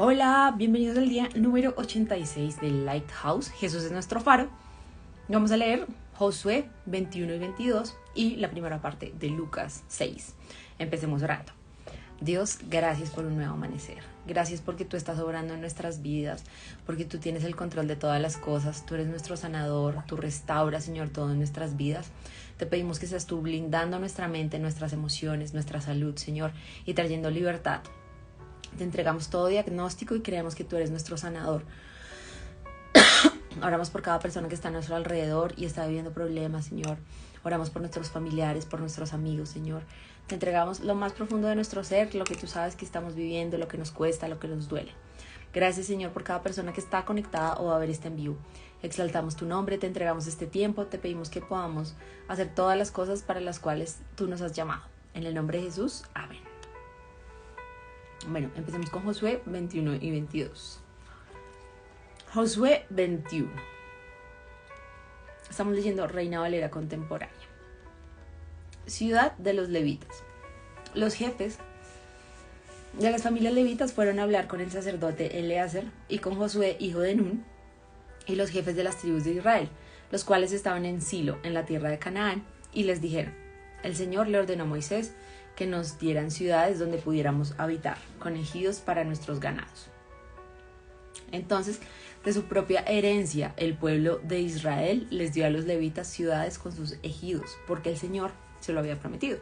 Hola, bienvenidos al día número 86 del Lighthouse. Jesús es nuestro faro. Vamos a leer Josué 21 y 22 y la primera parte de Lucas 6. Empecemos orando. Dios, gracias por un nuevo amanecer. Gracias porque tú estás obrando en nuestras vidas, porque tú tienes el control de todas las cosas. Tú eres nuestro sanador, tú restauras, Señor, todo en nuestras vidas. Te pedimos que seas tú blindando nuestra mente, nuestras emociones, nuestra salud, Señor, y trayendo libertad. Te entregamos todo diagnóstico y creemos que tú eres nuestro sanador. Oramos por cada persona que está a nuestro alrededor y está viviendo problemas, Señor. Oramos por nuestros familiares, por nuestros amigos, Señor. Te entregamos lo más profundo de nuestro ser, lo que tú sabes que estamos viviendo, lo que nos cuesta, lo que nos duele. Gracias, Señor, por cada persona que está conectada o va a ver este en vivo. Exaltamos tu nombre, te entregamos este tiempo, te pedimos que podamos hacer todas las cosas para las cuales tú nos has llamado. En el nombre de Jesús, amén. Bueno, empecemos con Josué 21 y 22. Josué 21. Estamos leyendo Reina Valera contemporánea. Ciudad de los levitas. Los jefes de las familias levitas fueron a hablar con el sacerdote Eleazar y con Josué, hijo de Nun, y los jefes de las tribus de Israel, los cuales estaban en Silo, en la tierra de Canaán, y les dijeron: el Señor le ordenó a Moisés que nos dieran ciudades donde pudiéramos habitar, con ejidos para nuestros ganados. Entonces, de su propia herencia, el pueblo de Israel les dio a los levitas ciudades con sus ejidos, porque el Señor se lo había prometido.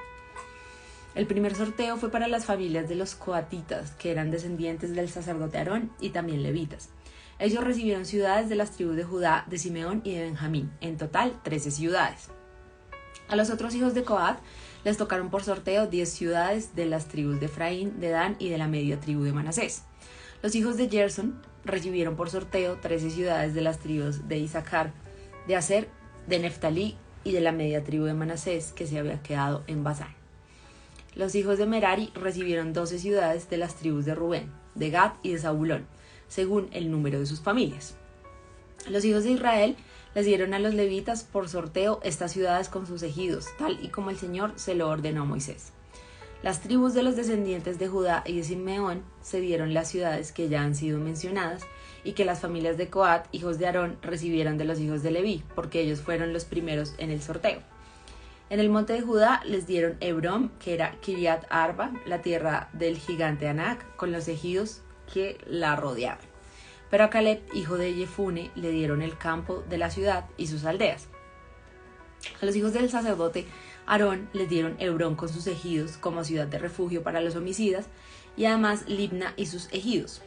El primer sorteo fue para las familias de los coatitas, que eran descendientes del sacerdote Aarón y también levitas. Ellos recibieron ciudades de las tribus de Judá, de Simeón y de Benjamín, en total 13 ciudades. A los otros hijos de Coat les tocaron por sorteo 10 ciudades de las tribus de Efraín, de Dan y de la media tribu de Manasés. Los hijos de Gerson recibieron por sorteo 13 ciudades de las tribus de Isaacar, de Aser, de Neftalí y de la media tribu de Manasés, que se había quedado en Basán. Los hijos de Merari recibieron 12 ciudades de las tribus de Rubén, de Gad y de Zabulón, según el número de sus familias. Los hijos de Israel les dieron a los levitas por sorteo estas ciudades con sus ejidos, tal y como el Señor se lo ordenó a Moisés. Las tribus de los descendientes de Judá y de Simeón se dieron las ciudades que ya han sido mencionadas y que las familias de Coat, hijos de Aarón, recibieron de los hijos de Leví, porque ellos fueron los primeros en el sorteo. En el monte de Judá les dieron Hebrón, que era Kiriat Arba, la tierra del gigante Anac, con los ejidos que la rodeaban. Pero a Caleb, hijo de Jefune, le dieron el campo de la ciudad y sus aldeas. A los hijos del sacerdote Aarón les dieron Hebrón con sus ejidos como ciudad de refugio para los homicidas, y además Libna y sus ejidos,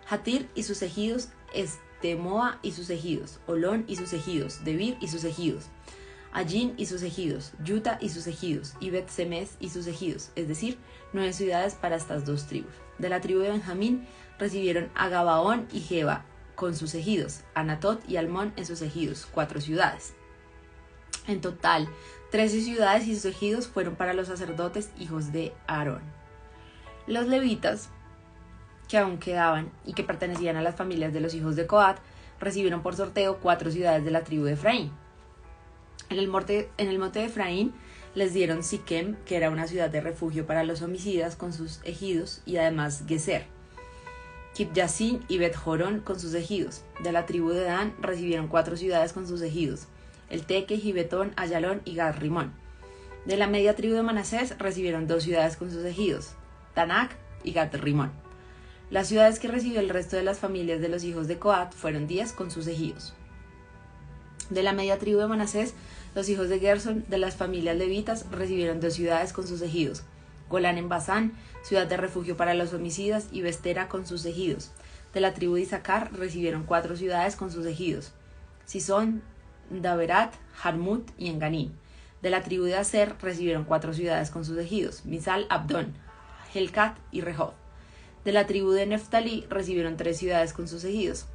Jatir y sus ejidos, Estemoa y sus ejidos, Olón y sus ejidos, Debir y sus ejidos, Allín y sus ejidos, Yuta y sus ejidos, y Bet-Semes y sus ejidos, es decir, 9 ciudades para estas dos tribus. De la tribu de Benjamín recibieron a Gabaón y Geba con sus ejidos, Anatot y Almón en sus ejidos, 4 ciudades. En total, 13 ciudades y sus ejidos fueron para los sacerdotes hijos de Aarón. Los levitas, que aún quedaban y que pertenecían a las familias de los hijos de Coat, recibieron por sorteo 4 ciudades de la tribu de Efraín. En el monte de Efraín les dieron Siquem, que era una ciudad de refugio para los homicidas con sus ejidos, y además Geser, Kibyasin y Bet-Jorón con sus ejidos. De la tribu de Dan recibieron 4 ciudades con sus ejidos, el Teque, Gibetón, Ayalón y Gad-Rimón. De la media tribu de Manasés recibieron 2 ciudades con sus ejidos, Tanak y Gad-Rimón. Las ciudades que recibió el resto de las familias de los hijos de Coat fueron 10 con sus ejidos. De la media tribu de Manasés, los hijos de Gerson de las familias levitas recibieron 2 ciudades con sus ejidos, Golán en Basán, ciudad de refugio para los homicidas, y Bestera con sus ejidos. De la tribu de Isaacar recibieron 4 ciudades con sus ejidos, Sison, Daberat, Jarmut y Enganim. De la tribu de Aser recibieron 4 ciudades con sus ejidos, Misal, Abdón, Helcat y Rehob. De la tribu de Neftalí recibieron 3 ciudades con sus ejidos,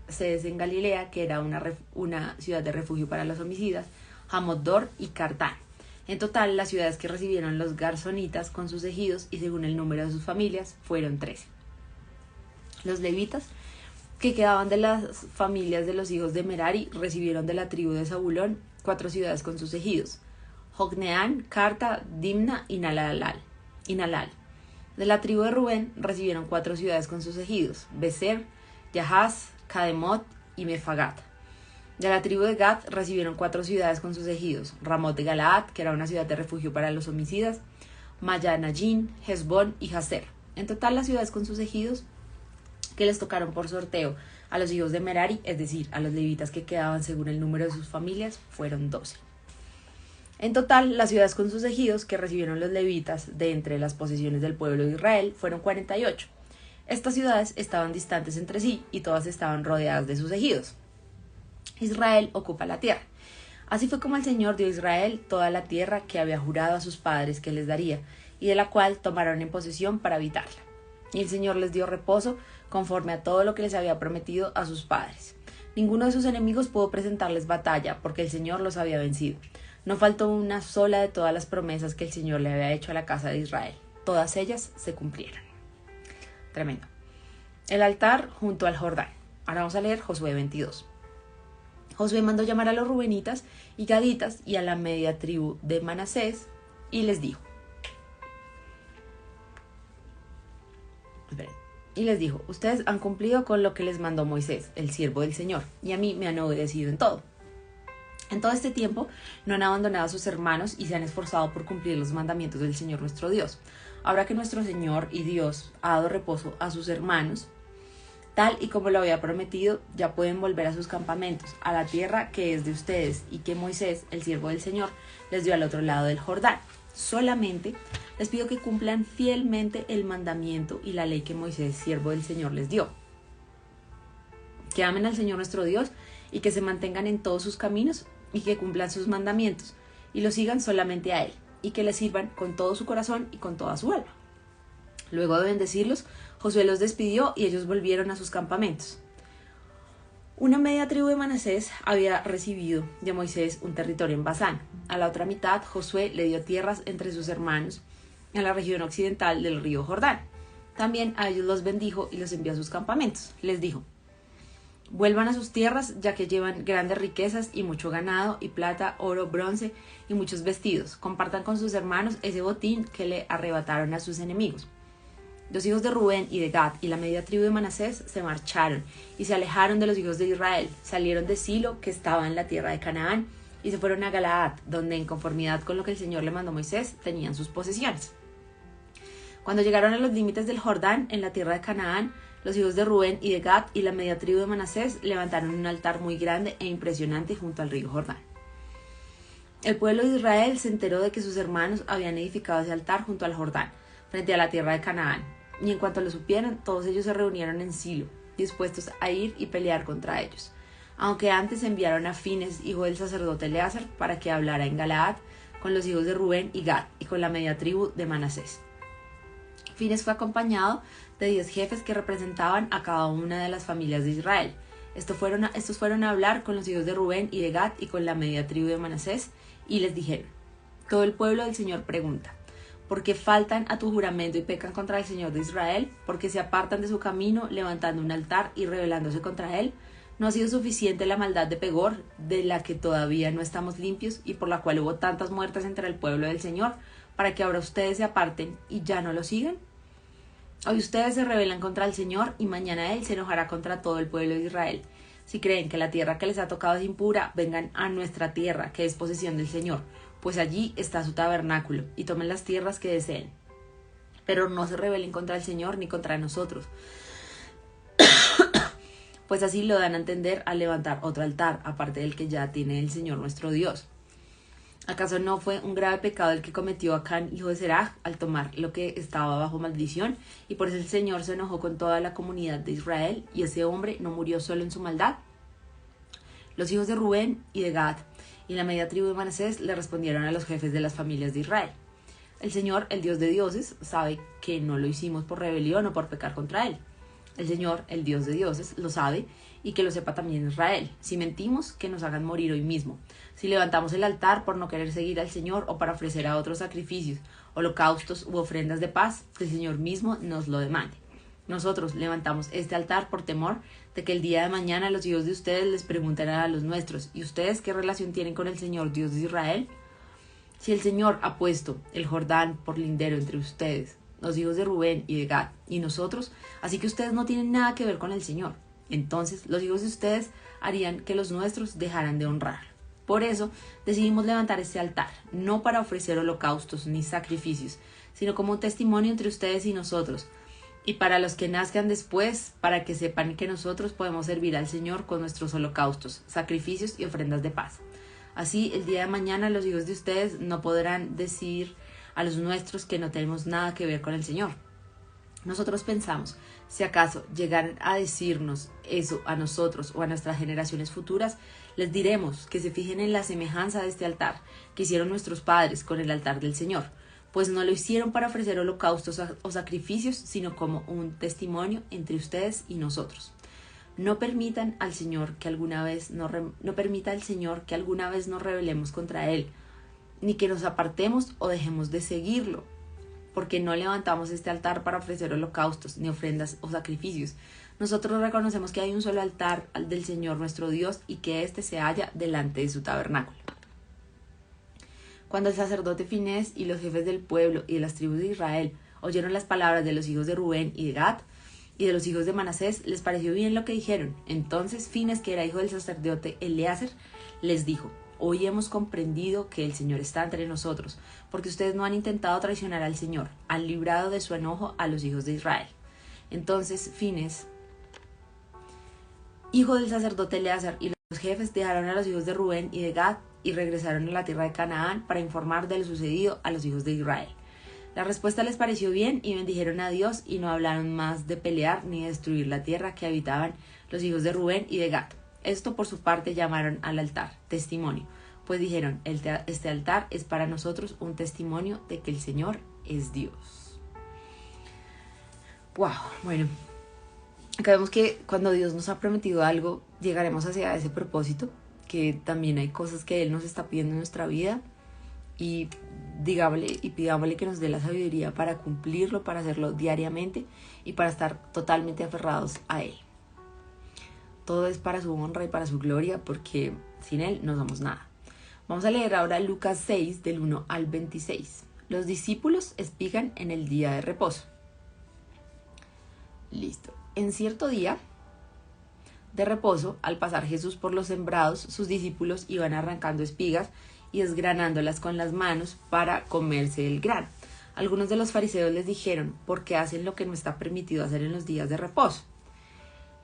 Sedes en Galilea, que era una ciudad de refugio para los homicidas, Hamot-Dor y Cartán. En total, las ciudades que recibieron los garsonitas con sus ejidos y según el número de sus familias fueron 13. Los levitas, que quedaban de las familias de los hijos de Merari, recibieron de la tribu de Zabulón 4 ciudades con sus ejidos, Jocneán, Carta, Dimna y Nalal. De la tribu de Rubén recibieron 4 ciudades con sus ejidos: Beser, Yahaz, Cademot y Mefagat. De la tribu de Gad recibieron 4 ciudades con sus ejidos: Ramot de Galaad, que era una ciudad de refugio para los homicidas, Mayanayín, Hezbón y Jazer. En total, las ciudades con sus ejidos que les tocaron por sorteo a los hijos de Merari, es decir, a los levitas que quedaban según el número de sus familias, fueron 12. En total, las ciudades con sus ejidos que recibieron los levitas de entre las posesiones del pueblo de Israel fueron 48. Estas ciudades estaban distantes entre sí y todas estaban rodeadas de sus ejidos. Israel ocupa la tierra. Así fue como el Señor dio a Israel toda la tierra que había jurado a sus padres que les daría, y de la cual tomaron en posesión para habitarla. Y el Señor les dio reposo conforme a todo lo que les había prometido a sus padres. Ninguno de sus enemigos pudo presentarles batalla, porque el Señor los había vencido. No faltó una sola de todas las promesas que el Señor le había hecho a la casa de Israel. Todas ellas se cumplieron. Tremendo. El altar junto al Jordán. Ahora vamos a leer Josué 22. Josué mandó llamar a los rubenitas y gaditas y a la media tribu de Manasés y les dijo: ustedes han cumplido con lo que les mandó Moisés, el siervo del Señor, y a mí me han obedecido en todo. En todo este tiempo no han abandonado a sus hermanos y se han esforzado por cumplir los mandamientos del Señor nuestro Dios. Ahora que nuestro Señor y Dios ha dado reposo a sus hermanos, tal y como lo había prometido, ya pueden volver a sus campamentos, a la tierra que es de ustedes y que Moisés, el siervo del Señor, les dio al otro lado del Jordán. Solamente les pido que cumplan fielmente el mandamiento y la ley que Moisés, siervo del Señor, les dio. Que amen al Señor nuestro Dios y que se mantengan en todos sus caminos y que cumplan sus mandamientos y lo sigan solamente a Él y que le sirvan con todo su corazón y con toda su alma. Luego de bendecirlos, Josué los despidió y ellos volvieron a sus campamentos. Una media tribu de Manasés había recibido de Moisés un territorio en Basán. A la otra mitad, Josué le dio tierras entre sus hermanos en la región occidental del río Jordán. También a ellos los bendijo y los envió a sus campamentos. Les dijo: vuelvan a sus tierras, ya que llevan grandes riquezas y mucho ganado y plata, oro, bronce y muchos vestidos. Compartan con sus hermanos ese botín que le arrebataron a sus enemigos. Los hijos de Rubén y de Gad y la media tribu de Manasés se marcharon y se alejaron de los hijos de Israel. Salieron de Silo, que estaba en la tierra de Canaán, y se fueron a Galaad, donde en conformidad con lo que el Señor le mandó a Moisés, tenían sus posesiones. Cuando llegaron a los límites del Jordán, en la tierra de Canaán, los hijos de Rubén y de Gad y la media tribu de Manasés levantaron un altar muy grande e impresionante junto al río Jordán. El pueblo de Israel se enteró de que sus hermanos habían edificado ese altar junto al Jordán, frente a la tierra de Canaán. Y en cuanto lo supieron, todos ellos se reunieron en Silo, dispuestos a ir y pelear contra ellos. Aunque antes enviaron a Fines, hijo del sacerdote Eleazar, para que hablara en Galaad con los hijos de Rubén y Gad y con la media tribu de Manasés. Fines fue acompañado de 10 jefes que representaban a cada una de las familias de Israel. Estos fueron a hablar con los hijos de Rubén y de Gad y con la media tribu de Manasés y les dijeron: todo el pueblo del Señor pregunta: ¿por qué faltan a tu juramento y pecan contra el Señor de Israel? ¿Por qué se apartan de su camino, levantando un altar y rebelándose contra él? ¿No ha sido suficiente la maldad de Pegor, de la que todavía no estamos limpios y por la cual hubo tantas muertes entre el pueblo del Señor, para que ahora ustedes se aparten y ya no lo sigan? Hoy ustedes se rebelan contra el Señor y mañana Él se enojará contra todo el pueblo de Israel. Si creen que la tierra que les ha tocado es impura, vengan a nuestra tierra, que es posesión del Señor, pues allí está su tabernáculo, y tomen las tierras que deseen. Pero no se rebelen contra el Señor ni contra nosotros, pues así lo dan a entender al levantar otro altar, aparte del que ya tiene el Señor nuestro Dios. ¿Acaso no fue un grave pecado el que cometió Acán, hijo de Seraj, al tomar lo que estaba bajo maldición? Y por eso el Señor se enojó con toda la comunidad de Israel, y ese hombre no murió solo en su maldad. Los hijos de Rubén y de Gad y la media tribu de Manasés le respondieron a los jefes de las familias de Israel: el Señor, el Dios de dioses, sabe que no lo hicimos por rebelión o por pecar contra Él. El Señor, el Dios de dioses, lo sabe, y que lo sepa también Israel. Si mentimos, que nos hagan morir hoy mismo. Si levantamos el altar por no querer seguir al Señor o para ofrecer a otros sacrificios, holocaustos u ofrendas de paz, que el Señor mismo nos lo demande. Nosotros levantamos este altar por temor de que el día de mañana los hijos de ustedes les pregunten a los nuestros: ¿y ustedes qué relación tienen con el Señor, Dios de Israel? Si el Señor ha puesto el Jordán por lindero entre ustedes, los hijos de Rubén y de Gad, y nosotros, así que ustedes no tienen nada que ver con el Señor. Entonces los hijos de ustedes harían que los nuestros dejaran de honrar. Por eso decidimos levantar este altar, no para ofrecer holocaustos ni sacrificios, sino como un testimonio entre ustedes y nosotros, y para los que nazcan después, para que sepan que nosotros podemos servir al Señor con nuestros holocaustos, sacrificios y ofrendas de paz. Así, el día de mañana los hijos de ustedes no podrán decir a los nuestros que no tenemos nada que ver con el Señor. Nosotros pensamos, si acaso llegaran a decirnos eso a nosotros o a nuestras generaciones futuras, les diremos que se fijen en la semejanza de este altar que hicieron nuestros padres con el altar del Señor, pues no lo hicieron para ofrecer holocaustos o sacrificios, sino como un testimonio entre ustedes y nosotros. No permita al Señor que alguna vez nos rebelemos contra Él, ni que nos apartemos o dejemos de seguirlo, porque no levantamos este altar para ofrecer holocaustos, ni ofrendas o sacrificios. Nosotros reconocemos que hay un solo altar, al del Señor nuestro Dios, y que éste se halla delante de su tabernáculo. Cuando el sacerdote Finés y los jefes del pueblo y de las tribus de Israel oyeron las palabras de los hijos de Rubén y de Gad y de los hijos de Manasés, les pareció bien lo que dijeron. Entonces Finés, que era hijo del sacerdote Eleazar, les dijo: hoy hemos comprendido que el Señor está entre nosotros, porque ustedes no han intentado traicionar al Señor, han librado de su enojo a los hijos de Israel. Entonces Finés, hijo del sacerdote Eleazar, y los jefes dejaron a los hijos de Rubén y de Gad y regresaron a la tierra de Canaán para informar de lo sucedido a los hijos de Israel. La respuesta les pareció bien y bendijeron a Dios y no hablaron más de pelear ni de destruir la tierra que habitaban los hijos de Rubén y de Gad. Esto por su parte llamaron al altar testimonio, pues dijeron: este altar es para nosotros un testimonio de que el Señor es Dios. Wow, bueno, acá vemos que cuando Dios nos ha prometido algo, llegaremos hacia ese propósito, que también hay cosas que Él nos está pidiendo en nuestra vida, y digámosle y pidámosle que nos dé la sabiduría para cumplirlo, para hacerlo diariamente y para estar totalmente aferrados a Él. Todo es para su honra y para su gloria, porque sin Él no somos nada. Vamos a leer ahora Lucas 6, del 1 al 26. Los discípulos espigan en el día de reposo. Listo. En cierto día de reposo, al pasar Jesús por los sembrados, sus discípulos iban arrancando espigas y desgranándolas con las manos para comerse el grano. Algunos de los fariseos les dijeron: ¿por qué hacen lo que no está permitido hacer en los días de reposo?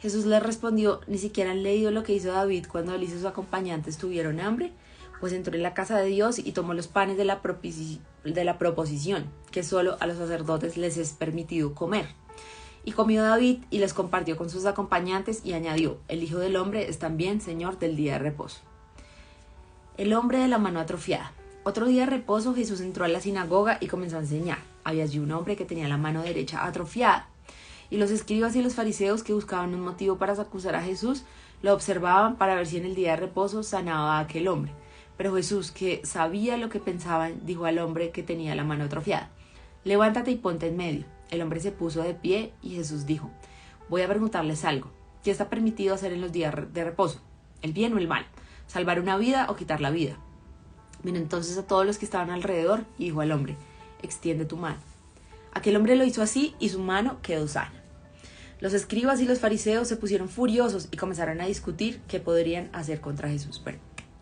Jesús les respondió: ¿ni siquiera han leído lo que hizo David cuando él y sus acompañantes tuvieron hambre? Pues entró en la casa de Dios y tomó los panes de la proposición, que solo a los sacerdotes les es permitido comer. Y comió David y les compartió con sus acompañantes y añadió: el Hijo del Hombre es también Señor del día de reposo. El hombre de la mano atrofiada. Otro día de reposo, Jesús entró a la sinagoga y comenzó a enseñar. Había allí un hombre que tenía la mano derecha atrofiada. Y los escribas y los fariseos, que buscaban un motivo para acusar a Jesús, lo observaban para ver si en el día de reposo sanaba a aquel hombre. Pero Jesús, que sabía lo que pensaban, dijo al hombre que tenía la mano atrofiada: levántate y ponte en medio. El hombre se puso de pie y Jesús dijo: voy a preguntarles algo. ¿Qué está permitido hacer en los días de reposo? ¿El bien o el mal? ¿Salvar una vida o quitar la vida? Vino entonces a todos los que estaban alrededor y dijo al hombre: extiende tu mano. Aquel hombre lo hizo así y su mano quedó sana. Los escribas y los fariseos se pusieron furiosos y comenzaron a discutir qué podrían hacer contra Jesús. Bueno,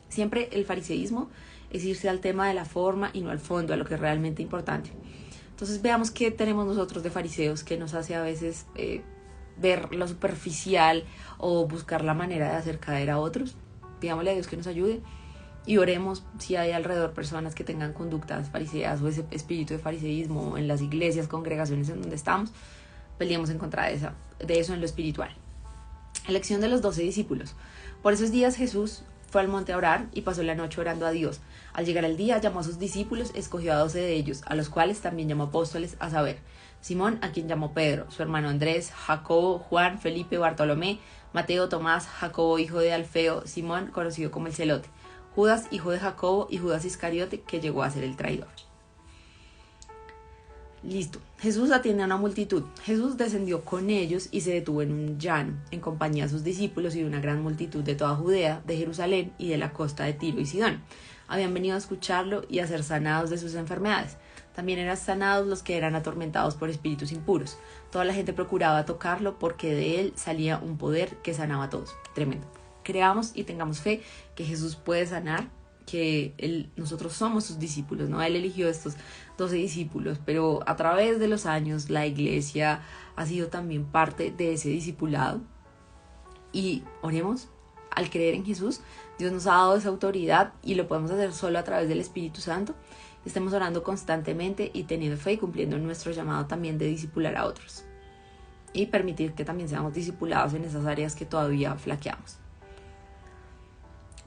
siempre el fariseísmo es irse al tema de la forma y no al fondo, a lo que es realmente importante. Entonces veamos qué tenemos nosotros de fariseos que nos hace a veces ver lo superficial o buscar la manera de hacer caer a otros. Pidámosle a Dios que nos ayude y oremos si hay alrededor personas que tengan conductas fariseas o ese espíritu de fariseísmo en las iglesias, congregaciones en donde estamos. Peleemos en contra de eso en lo espiritual. Elección de los 12 discípulos. Por esos días Jesús fue al monte a orar y pasó la noche orando a Dios. Al llegar el día, llamó a sus discípulos, escogió a 12 de ellos, a los cuales también llamó apóstoles, a saber: Simón, a quien llamó Pedro, su hermano Andrés, Jacobo, Juan, Felipe, Bartolomé, Mateo, Tomás, Jacobo, hijo de Alfeo, Simón, conocido como el Celote, Judas, hijo de Jacobo, y Judas Iscariote, que llegó a ser el traidor. Listo. Jesús atiende a una multitud. Jesús descendió con ellos y se detuvo en un llano, en compañía de sus discípulos y de una gran multitud de toda Judea, de Jerusalén y de la costa de Tiro y Sidón. Habían venido a escucharlo y a ser sanados de sus enfermedades. También eran sanados los que eran atormentados por espíritus impuros. Toda la gente procuraba tocarlo porque de él salía un poder que sanaba a todos. Tremendo. Creamos y tengamos fe que Jesús puede sanar, que nosotros somos sus discípulos, ¿no? Él eligió estos 12 discípulos, pero a través de los años la iglesia ha sido también parte de ese discipulado. Y oremos, al creer en Jesús, Dios nos ha dado esa autoridad y lo podemos hacer solo a través del Espíritu Santo. Estemos orando constantemente y teniendo fe y cumpliendo nuestro llamado también de discipular a otros. Y permitir que también seamos discipulados en esas áreas que todavía flaqueamos.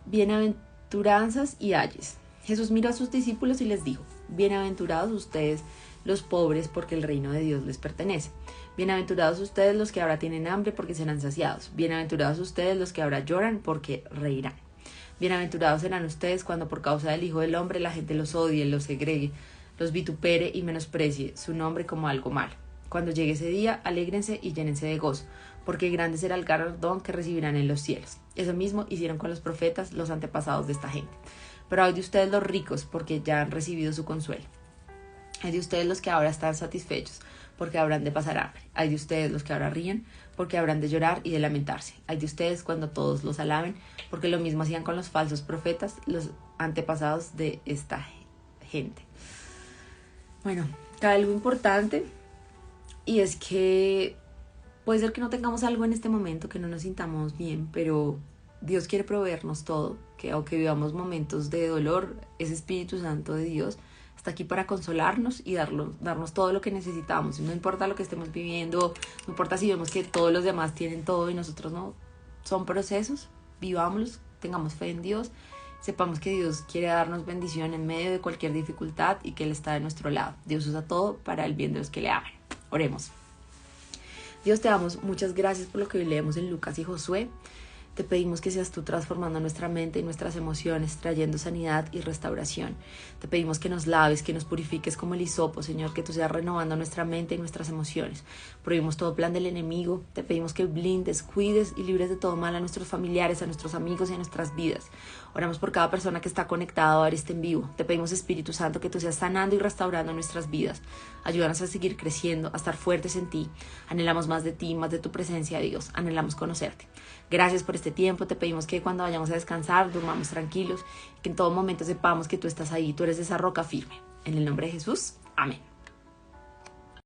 Bienaventuranzas y ayes. Jesús miró a sus discípulos y les dijo: bienaventurados ustedes los pobres, porque el reino de Dios les pertenece. Bienaventurados ustedes los que ahora tienen hambre, porque serán saciados. Bienaventurados ustedes los que ahora lloran, porque reirán. Bienaventurados serán ustedes cuando por causa del Hijo del Hombre la gente los odie, los segregue, los vitupere y menosprecie su nombre como algo malo. Cuando llegue ese día, alégrense y llénense de gozo, porque grande será el galardón que recibirán en los cielos. Eso mismo hicieron con los profetas, los antepasados de esta gente. Pero hay de ustedes los ricos, porque ya han recibido su consuelo. Hay de ustedes los que ahora están satisfechos, porque habrán de pasar hambre. Hay de ustedes los que ahora ríen, porque habrán de llorar y de lamentarse. Hay de ustedes cuando todos los alaben, porque lo mismo hacían con los falsos profetas, los antepasados de esta gente. Bueno, acá algo importante, y es que puede ser que no tengamos algo en este momento, que no nos sintamos bien, pero Dios quiere proveernos todo, que aunque vivamos momentos de dolor, ese Espíritu Santo de Dios está aquí para consolarnos y darnos todo lo que necesitamos. No importa lo que estemos viviendo, no importa si vemos que todos los demás tienen todo y nosotros no. Son procesos, vivámoslos, tengamos fe en Dios, sepamos que Dios quiere darnos bendición en medio de cualquier dificultad y que Él está de nuestro lado. Dios usa todo para el bien de los que le aman. Oremos. Dios, te damos muchas gracias por lo que hoy leemos en Lucas y Josué. Te pedimos que seas tú transformando nuestra mente y nuestras emociones, trayendo sanidad y restauración. Te pedimos que nos laves, que nos purifiques como el hisopo, Señor, que tú seas renovando nuestra mente y nuestras emociones. Prohibimos todo plan del enemigo. Te pedimos que blindes, cuides y libres de todo mal a nuestros familiares, a nuestros amigos y a nuestras vidas. Oramos por cada persona que está conectada a ver este en vivo. Te pedimos, Espíritu Santo, que tú seas sanando y restaurando nuestras vidas. Ayúdanos a seguir creciendo, a estar fuertes en ti. Anhelamos más de ti, más de tu presencia, Dios. Anhelamos conocerte. Gracias por este tiempo. Te pedimos que cuando vayamos a descansar, durmamos tranquilos, que en todo momento sepamos que tú estás ahí, tú eres esa roca firme. En el nombre de Jesús, amén.